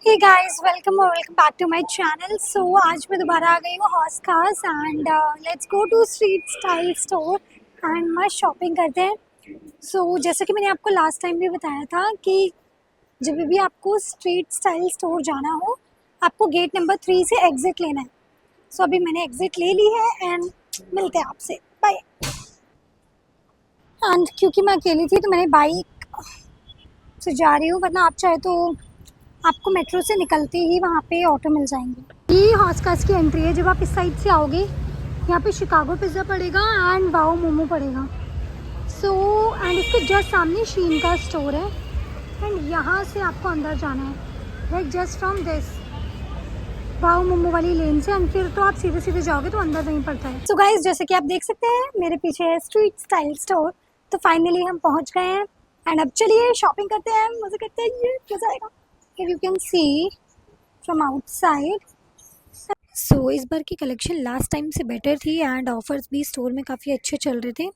Hey guys welcome back to my channel. So आज मैं दोबारा आ गई हूँ Hauz Khas and let's go to street style store and मस्त शॉपिंग करते हैं। जैसे कि मैंने आपको लास्ट टाइम भी बताया था कि जब भी आपको स्ट्रीट स्टाइल स्टोर जाना हो आपको गेट नंबर 3 से एग्जिट लेना है। अभी मैंने एग्जिट ले ली है एंड मिलते हैं आपसे, बाय। एंड क्योंकि मैं अकेली थी तो मैंने बाइक से जा रही हूँ, वरना आप चाहे तो आपको मेट्रो से निकलते ही वहाँ पे ऑटो मिल जाएंगे। ये हॉस्कास की एंट्री है। जब आप इस साइड से आओगे यहाँ पे शिकागो पिज़्ज़ा पड़ेगा एंड वाओ मोमो पड़ेगा। एंड इसके जस्ट सामने शीन का स्टोर है एंड यहाँ से आपको अंदर जाना है, like just from this wow momo वाली लेन से, एंड फिर तो आप सीधे सीधे जाओगे तो अंदर नहीं पड़ता है। गाइज जैसे कि आप देख सकते हैं मेरे पीछे है स्ट्रीट स्टाइल स्टोर। तो फाइनली हम पहुँच गए हैं एंड अब चलिए शॉपिंग करते हैं, मज़े करते हैं, ये मज़ा आएगा। If you can see from outside. इस बार की कलेक्शन लास्ट टाइम से बेटर थी एंड ऑफर्स भी स्टोर में काफ़ी अच्छे चल रहे थे।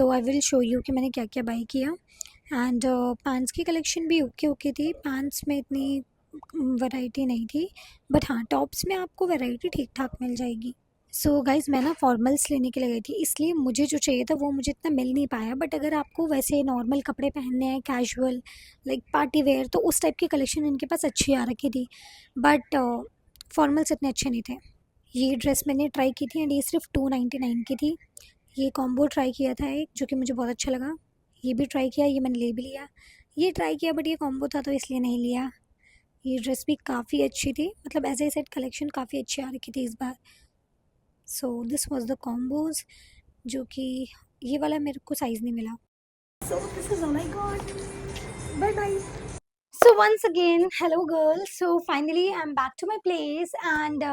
आई विल शो यू कि मैंने क्या क्या बाई किया। एंड पैंट्स की कलेक्शन भी ओके ओके थी। पैंट्स में इतनी वैरायटी नहीं थी, बट हाँ टॉप्स में आपको वैरायटी ठीक ठाक मिल जाएगी। गाइज़ मैं ना फॉर्मल्स लेने के लिए गई थी, इसलिए मुझे जो चाहिए था वो मुझे इतना मिल नहीं पाया। बट अगर आपको वैसे नॉर्मल कपड़े पहनने हैं, कैजुअल लाइक पार्टी वेयर, तो उस टाइप की कलेक्शन इनके पास अच्छी आ रखी थी। बट फॉर्मल्स इतने अच्छे नहीं थे। ये ड्रेस मैंने ट्राई की थी एंड ये सिर्फ 299 की थी। ये कॉम्बो ट्राई किया था एक, जो कि मुझे बहुत अच्छा लगा। ये भी ट्राई किया, ये मैंने ले भी लिया। ये ट्राई किया बट ये कॉम्बो था तो इसलिए नहीं लिया। ये ड्रेस भी काफ़ी अच्छी थी, मतलब एज ए सेट कलेक्शन काफ़ी अच्छी आ रखी थी इस बार। दिस वॉज द कॉम्बोज, जो कि ये वाला मेरे को साइज़ नहीं मिला। This is, oh my god, bye bye. Once again, hello girls. Finally I'm back to my place and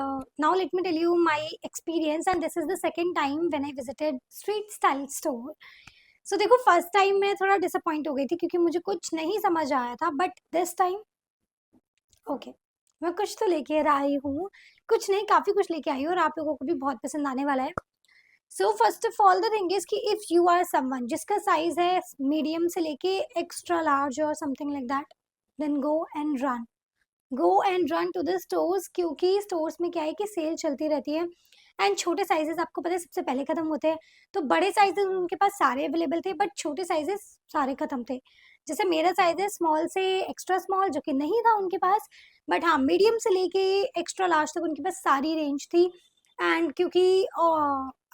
now let me tell you my experience, and this is the second time when I visited street style store. देखो first time मैं थोड़ा disappoint हो गई थी क्योंकि मुझे कुछ नहीं समझ आया था, बट दिस टाइम ओके, मैं कुछ तो लेके आई हूँ। कुछ नहीं, काफ़ी कुछ लेके आई हूँ और आप लोगों को भी बहुत पसंद आने वाला है। First of all the thing is कि इफ यू आर समवन जिसका साइज है मीडियम से लेके एक्स्ट्रा लार्ज और something like that, then go and run to the stores, क्योंकि स्टोर्स में क्या है कि सेल चलती रहती है एंड छोटे साइजेस आपको पता है सबसे पहले खत्म होते हैं। तो बड़े साइजेस उनके पास सारे अवेलेबल थे बट छोटे साइजेस सारे खत्म थे। जैसे मेरा साइज है स्मॉल से एक्स्ट्रा स्मॉल, जो कि नहीं था उनके पास, बट हाँ मीडियम से लेके एक्स्ट्रा लार्ज तक उनके पास सारी रेंज थी। एंड क्योंकि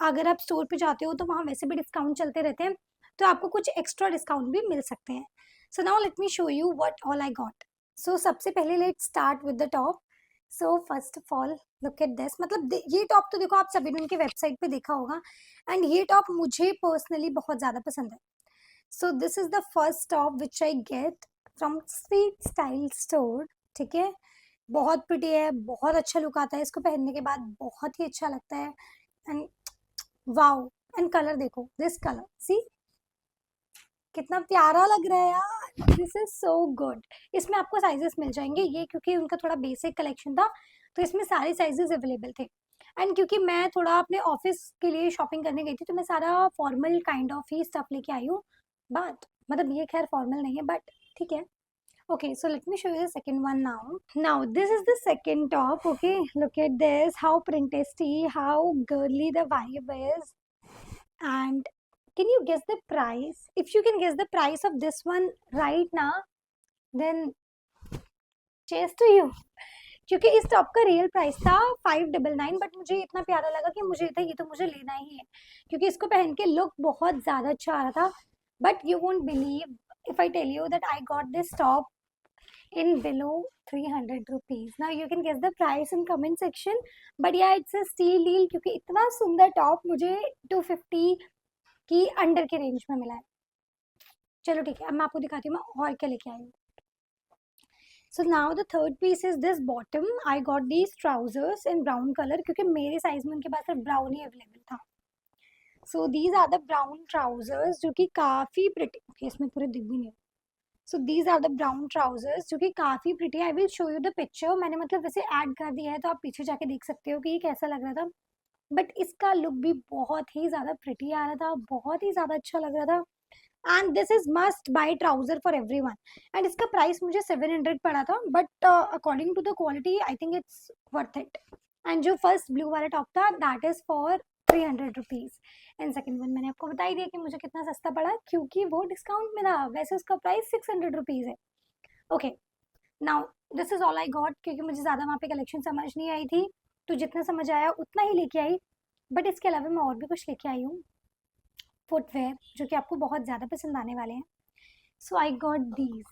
अगर आप स्टोर पे जाते हो तो वहाँ वैसे भी डिस्काउंट चलते रहते हैं, तो आपको कुछ एक्स्ट्रा डिस्काउंट भी मिल सकते हैं। Now let me show you what all I got. सबसे पहले let start with the top. First of all look at this, मतलब ये टॉप तो देखो आप सभी ने उनकी वेबसाइट पे देखा होगा एंड ये टॉप मुझे पर्सनली बहुत ज़्यादा पसंद है। This is the first top which I get from street style store. ठीक है, बहुत प्रिटी है, बहुत अच्छा लुक आता है इसको पहनने के बाद, बहुत ही अच्छा लगता है। एंड वाओ, एंड कलर देखो, दिस कलर सी कितना प्यारा लग रहा है यार, दिस इज सो गुड। इसमें आपको साइजेस मिल जाएंगे, ये क्योंकि उनका थोड़ा बेसिक कलेक्शन था तो इसमें सारे साइजेस अवेलेबल थे। एंड क्योंकि मैं थोड़ा अपने ऑफिस के लिए शॉपिंग करने गई थी तो मैं सारा formal kind of he stuff लेके आई हूँ, बट मतलब ये खैर फॉर्मल नहीं है बट ठीक है। Okay, so let me show you the second one now. Now, this is the second top. Okay, look at this. How princessy, how girly the vibe is. And can you guess the price? If you can guess the price of this one right now, then cheers to you. क्योंकि इस top का real price था 599, but मुझे इतना प्यारा लगा कि मुझे था ये तो मुझे लेना ही है, क्योंकि इसको पहन के लुक बहुत ज़्यादा अच्छा आ रहा था। But you won't believe if I tell you that I got this top in below 300 rupees. Now you can guess the price in comment section, but yeah it's a steal deal क्योंकि इतना सुंदर top मुझे 250 की under के range में मिला है। चलो ठीक है, अब मैं आपको दिखाती हूँ मैं और क्या लेके आई हूँ। Now the third piece is this bottom. I got these trousers in brown colour क्योंकि मेरे साइज में उनके पास सिर्फ ब्राउन ही अवेलेबल था। These are the brown trousers जो कि काफ़ी प्रिटी, इसमें पूरे दिख भी नहीं। These are the brown trousers जो कि काफ़ी pretty. I will show you the picture, मैंने मतलब वैसे ऐड कर दिया है तो आप पीछे जाके देख सकते हो कि ये कैसा लग रहा था, बट इसका लुक भी बहुत ही ज़्यादा प्रिटी आ रहा था, बहुत ही ज़्यादा अच्छा लग रहा था। And this is must buy trouser for everyone. And इसका प्राइस मुझे 700 पड़ा था, but according to the quality I think it's worth it. And जो फर्स्ट ब्लू वाला टॉप था that is for 300 rupees. And second one मैंने आपको बता ही दिया कि मुझे कितना सस्ता पड़ा, क्योंकि वो डिस्काउंट में था, वैसे उसका प्राइस 600 रुपीज है। Okay, now this is all I got, क्योंकि मुझे ज़्यादा वहाँ पे कलेक्शन समझ नहीं आई थी, तो जितना समझ आया उतना ही लेके आई। बट इसके अलावा मैं और भी कुछ लेके आई हूँ, फुटवेयर, जो कि आपको बहुत ज़्यादा पसंद आने वाले हैं। So I got these.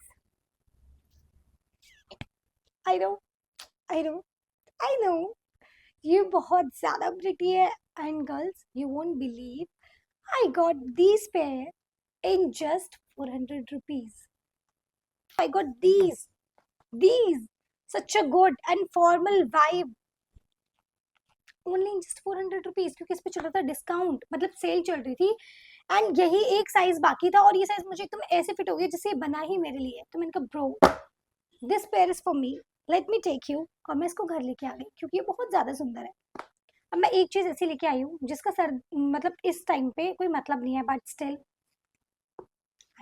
I know, I know, I know, ये बहुत ज़्यादा प्रिटी है। And girls, you won't believe I got these pair in just 400 rupees. I got these, such a good and formal vibe. Only in just 400 rupees, क्योंकि इस पे चल रहा था डिस्काउंट, मतलब सेल चल रही थी। एंड यही एक साइज बाकी था, और ये साइज मुझे एकदम ऐसे फिट हो गया जैसे ये बना ही मेरे लिए। तो मैंने कहा bro, this pair is for me, let me take you. और मैं इसको घर लेके आ गई, क्योंकि ये बहुत ज्यादा सुंदर है। अब मैं एक चीज ऐसी लेके आई हूँ जिसका सर मतलब इस टाइम पे कोई मतलब नहीं है, but still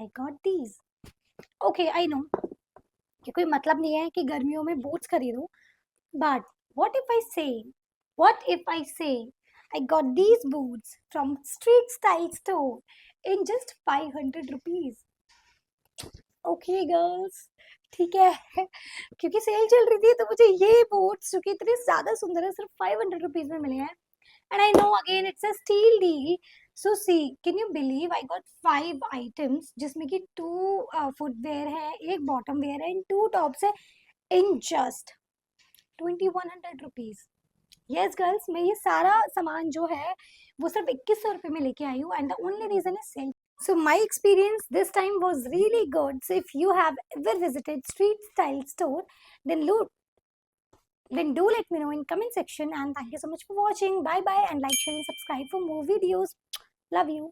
I got these. Okay, I know कि कोई मतलब नहीं है कि गर्मियों में बूट्स खरीदो, but what if I say, what if I say I got these boots from Street Style Store in just 500 rupees? Okay girls, ठीक है, क्योंकि सेल चल रही थी तो मुझे ये बूट्स जो कि इतने ज्यादा सुंदर है सिर्फ 500 रुपीज में मिले हैं। And I know again it's a steal deal. So see, can you believe I got 5 items, जिसमें कि 2 फुटवेयर है, एक बॉटम वेयर है, एंड 2 टॉप्स है, in just 2100 rupees. Yes girls, मैं ये सारा सामान जो है वो सिर्फ 2100 रुपये में लेके आई हूँ, and the only reason is sale. So my experience this time was really good. So if you have ever visited Street Style Store, then do let me know in comment section. And thank you so much for watching. Bye bye, and like, share, and subscribe for more videos. Love you.